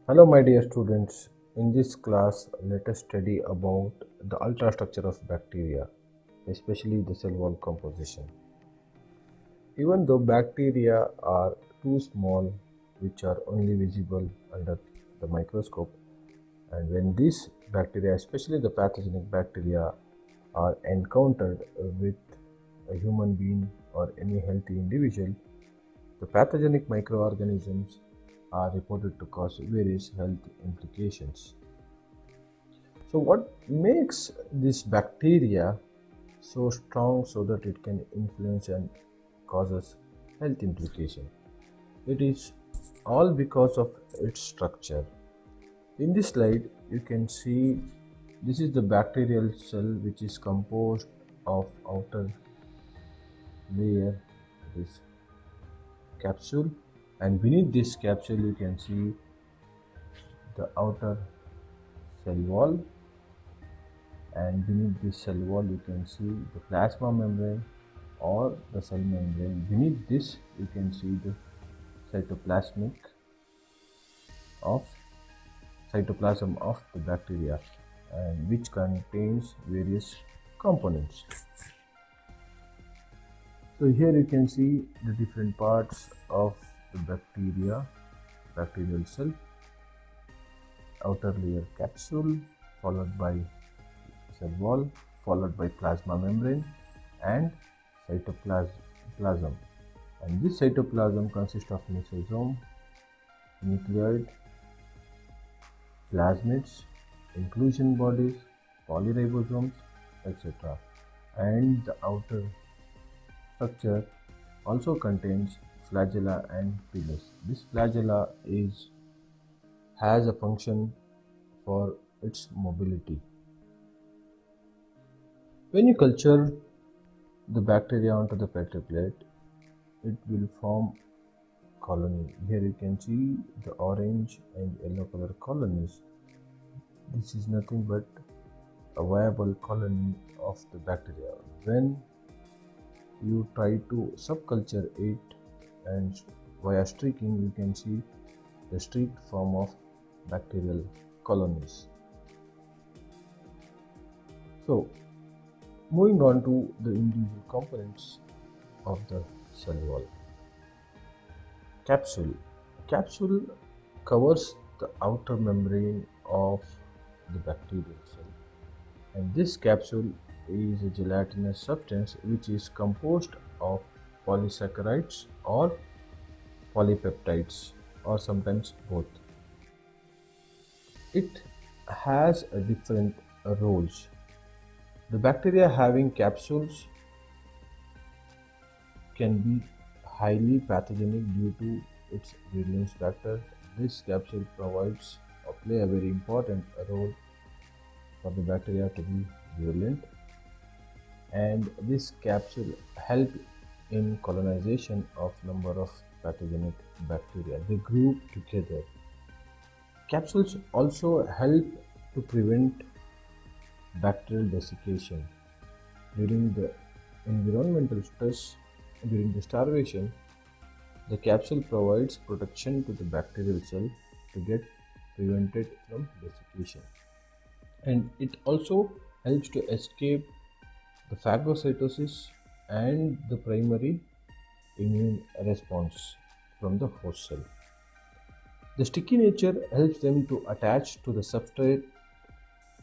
Hello my dear students, in this class let us study about the ultrastructure of bacteria, especially the cell wall composition. Even though bacteria are too small, which are only visible under the microscope, and when these bacteria, especially the pathogenic bacteria, are encountered with a human being or any healthy individual, the pathogenic microorganisms are reported to cause various health implications. So, what makes this bacteria so strong so that it can influence and causes health implication? It is all because of its structure. In this slide, you can see this is the bacterial cell which is composed of outer layer, this capsule, and beneath this capsule you can see the outer cell wall, and beneath this cell wall you can see the plasma membrane or the cell membrane. Beneath this you can see the cytoplasmic of cytoplasm of the bacteria, and which contains various components. So here you can see the different parts of the bacterial cell: outer layer capsule, followed by cell wall, followed by plasma membrane and cytoplasm. And this cytoplasm consists of mesosome, nucleoid, plasmids, inclusion bodies, polyribosomes, etc. And the outer structure also contains flagella and pilus. This flagella has a function for its mobility. When you culture the bacteria onto the Petri plate, it will form colony. Here you can see the orange and yellow color colonies. This is nothing but a viable colony of the bacteria. When you try to subculture it and via streaking, you can see the streaked form of bacterial colonies. So, moving on to the individual components of the cell wall. Capsule. Capsule covers the outer membrane of the bacterial cell, and this capsule is a gelatinous substance which is composed of polysaccharides or polypeptides, or sometimes both. It has a different roles. The bacteria having capsules can be highly pathogenic due to its virulence factor. This capsule provides or play a very important role for the bacteria to be virulent, and this capsule help in colonization of number of pathogenic bacteria. They group together. Capsules also help to prevent bacterial desiccation during the environmental stress. During the starvation, the capsule provides protection to the bacterial cell to get prevented from desiccation, and it also helps to escape the phagocytosis and the primary immune response from the host cell. The sticky nature helps them to attach to the substrate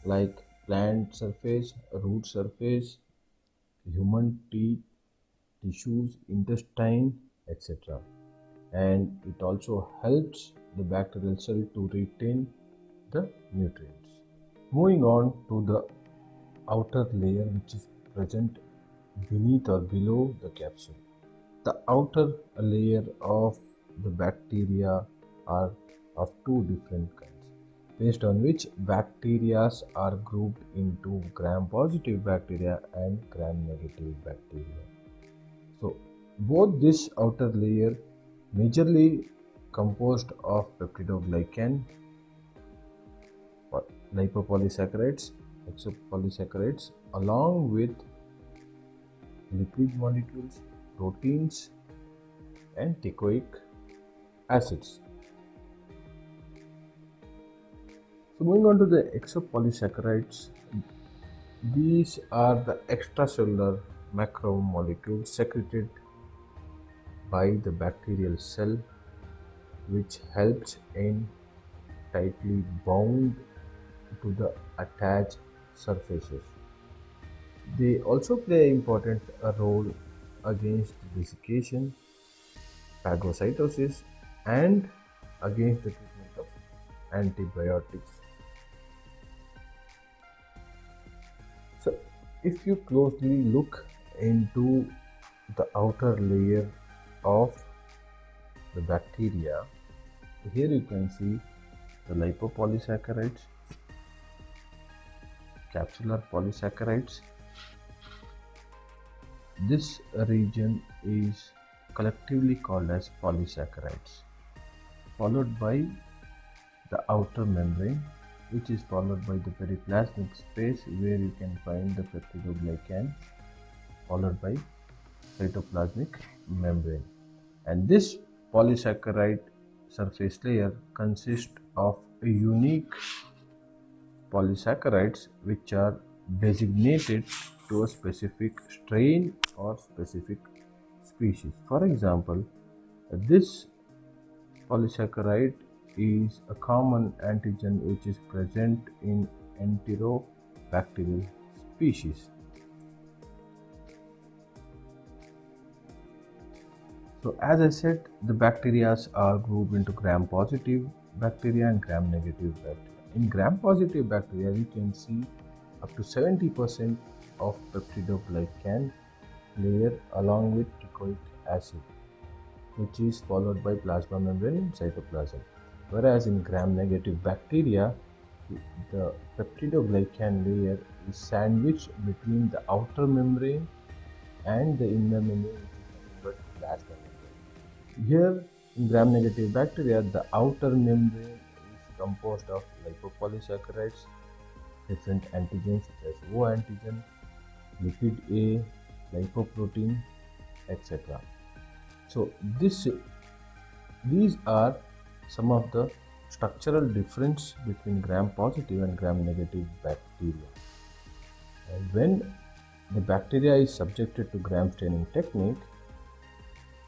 like plant surface, root surface, human teeth, tissues, intestine, etc. And it also helps the bacterial cell to retain the nutrients. Moving on to the outer layer which is present beneath or below the capsule. The outer layer of the bacteria are of two different kinds, based on which bacteria are grouped into gram-positive bacteria and gram-negative bacteria. So both this outer layer majorly composed of peptidoglycan, lipopolysaccharides, exopolysaccharides, along with lipid molecules, proteins, and teichoic acids. So moving on to the exopolysaccharides, these are the extracellular macromolecules secreted by the bacterial cell, which helps in tightly bound to the attached surfaces. They also play an important role against desiccation, phagocytosis, and against the treatment of antibiotics. So, if you closely look into the outer layer of the bacteria, here you can see the lipopolysaccharides, capsular polysaccharides. This region is collectively called as polysaccharides, followed by the outer membrane, which is followed by the periplasmic space where you can find the peptidoglycans, followed by cytoplasmic membrane. And this polysaccharide surface layer consists of a unique polysaccharides which are designated to a specific strain or specific species. For example, this polysaccharide is a common antigen which is present in enterobacterial species. So as I said, the bacteria are grouped into gram-positive bacteria and gram-negative bacteria. In gram-positive bacteria, we can see up to 70% of peptidoglycan layer along with teichoic acid, which is followed by plasma membrane and cytoplasm. Whereas in gram-negative bacteria, the peptidoglycan layer is sandwiched between the outer membrane and the inner membrane, which is nothing but plasma membrane. Here, in gram-negative bacteria, the outer membrane is composed of lipopolysaccharides, different antigens such as O antigen, lipid A, lipoprotein, etc. So these are some of the structural difference between gram-positive and gram-negative bacteria. And when the bacteria is subjected to gram staining technique,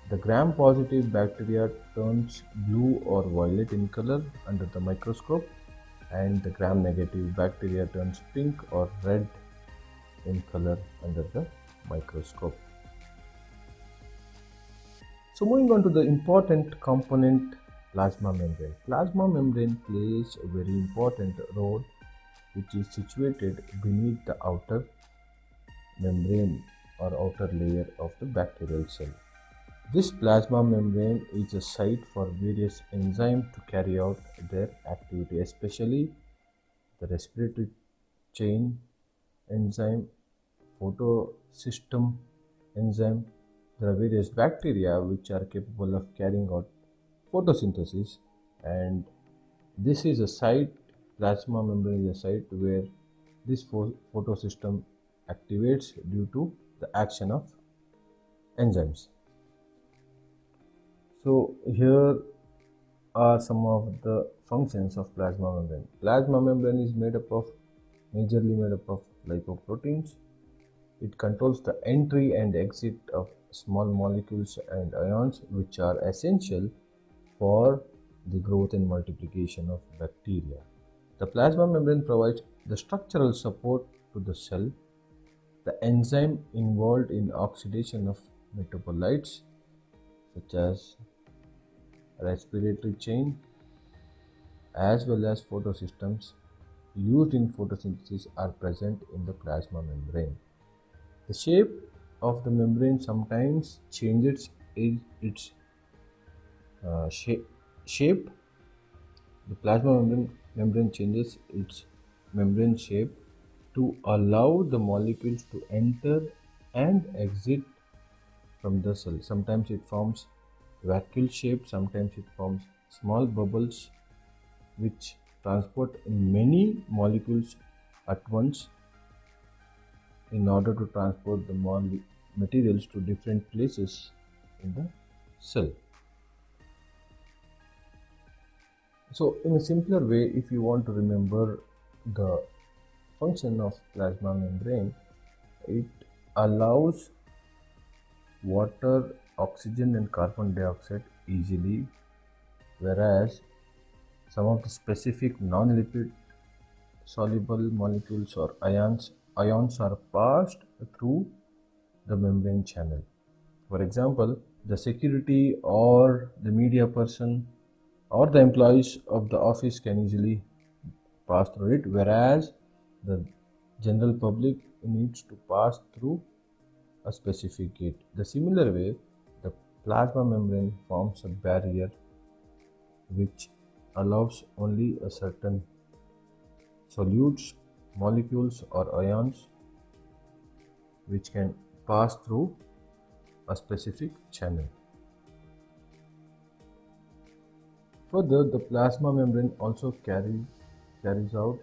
the gram-positive bacteria turns blue or violet in color under the microscope, and the gram-negative bacteria turns pink or red in color under the microscope. So moving on to the important component, plasma membrane. Plasma membrane plays a very important role, which is situated beneath the outer membrane or outer layer of the bacterial cell. This plasma membrane is a site for various enzymes to carry out their activity, especially the respiratory chain enzyme, photosystem enzyme. There are various bacteria which are capable of carrying out photosynthesis, and this is a site, plasma membrane is a site where this photosystem activates due to the action of enzymes. So here are some of the functions of plasma membrane. Plasma membrane is majorly made up of lipoproteins. It controls the entry and exit of small molecules and ions, which are essential for the growth and multiplication of bacteria. The plasma membrane provides the structural support to the cell, the enzyme involved in oxidation of metabolites such as respiratory chain, as well as photosystems used in photosynthesis are present in the plasma membrane. The shape of the membrane sometimes changes its shape. The plasma membrane changes its membrane shape to allow the molecules to enter and exit from the cell. Sometimes it forms vacuole shape, sometimes it forms small bubbles which transport many molecules at once in order to transport the materials to different places in the cell. So, in a simpler way, if you want to remember the function of plasma membrane, it allows water, oxygen, and carbon dioxide easily, whereas some of the specific non-lipid soluble molecules or ions are passed through the membrane channel. For example, the security or the media person or the employees of the office can easily pass through it, whereas the general public needs to pass through a specific gate. The similar way, the plasma membrane forms a barrier which allows only a certain solutes, molecules, or ions which can pass through a specific channel. Further, the plasma membrane also carries out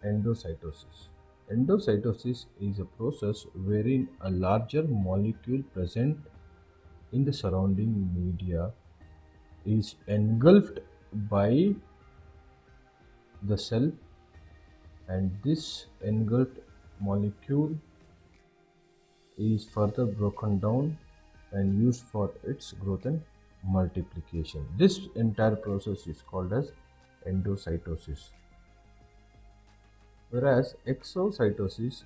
endocytosis. Endocytosis is a process wherein a larger molecule present in the surrounding media is engulfed by the cell, and this engulfed molecule is further broken down and used for its growth and multiplication. This entire process is called as endocytosis. Whereas exocytosis,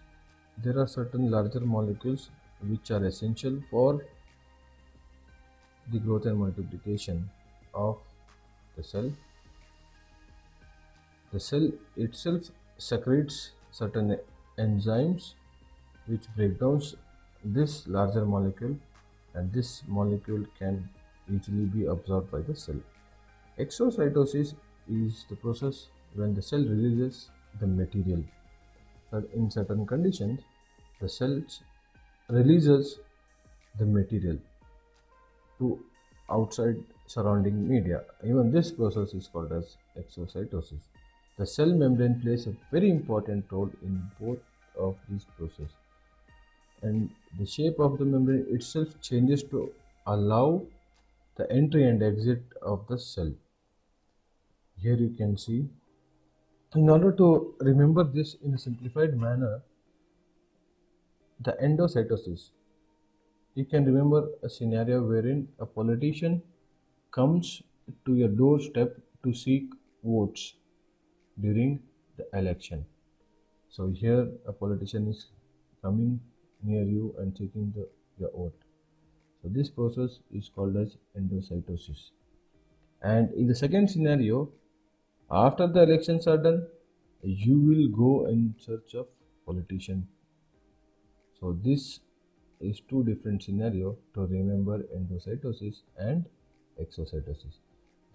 there are certain larger molecules which are essential for the growth and multiplication of the cell. The cell itself secretes certain enzymes which break down this larger molecule, and this molecule can easily be absorbed by the cell. Exocytosis is the process when the cell releases the material. But in certain conditions, the cells releases the material to outside surrounding media. Even this process is called as exocytosis. The cell membrane plays a very important role in both of these processes, and the shape of the membrane itself changes to allow the entry and exit of the cell. Here you can see, in order to remember this in a simplified manner, the endocytosis, you can remember a scenario wherein a politician comes to your doorstep to seek votes during the election. So here a politician is coming near you and taking your vote. So this process is called as endocytosis. And in the second scenario, after the elections are done, you will go in search of politician. So this is two different scenarios to remember endocytosis and exocytosis.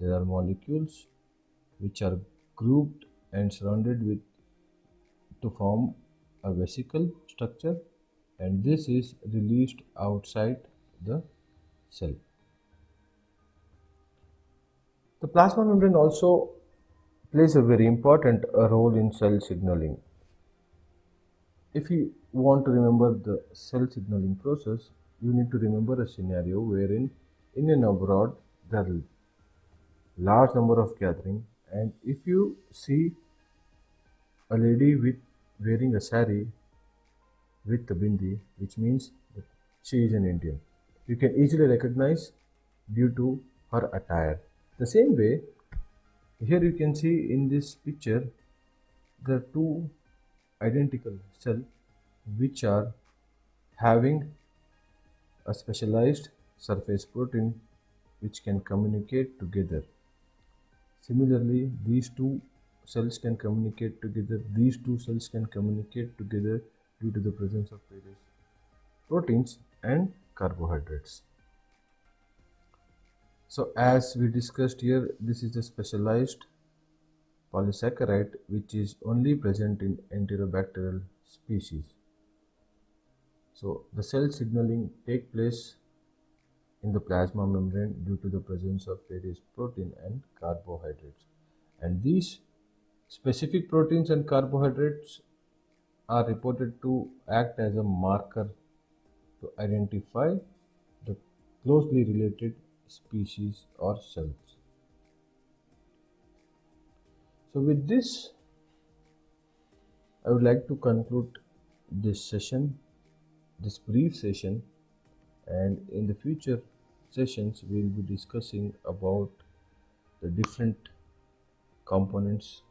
There are molecules which are grouped and surrounded with to form a vesicle structure, and this is released outside the cell. The plasma membrane also plays a very important role in cell signaling. If you want to remember the cell signaling process, you need to remember a scenario wherein in and abroad there are large number of gathering, and if you see a lady with wearing a sari with the bindi, which means that she is an Indian, you can easily recognize due to her attire. The same way, here you can see in this picture there are two identical cells which are having a specialized surface protein which can communicate together. Similarly, these two cells can communicate together. These two cells can communicate together due to the presence of various proteins and carbohydrates. So as we discussed here, this is a specialized polysaccharide which is only present in enterobacterial species. So the cell signaling take place in the plasma membrane due to the presence of various protein and carbohydrates. And these specific proteins and carbohydrates are reported to act as a marker to identify the closely related species or cells. So, with this, I would like to conclude this session, this brief session, and in the future sessions, we will be discussing about the different components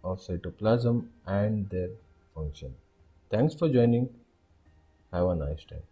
of cytoplasm and their function. Thanks for joining. Have a nice time.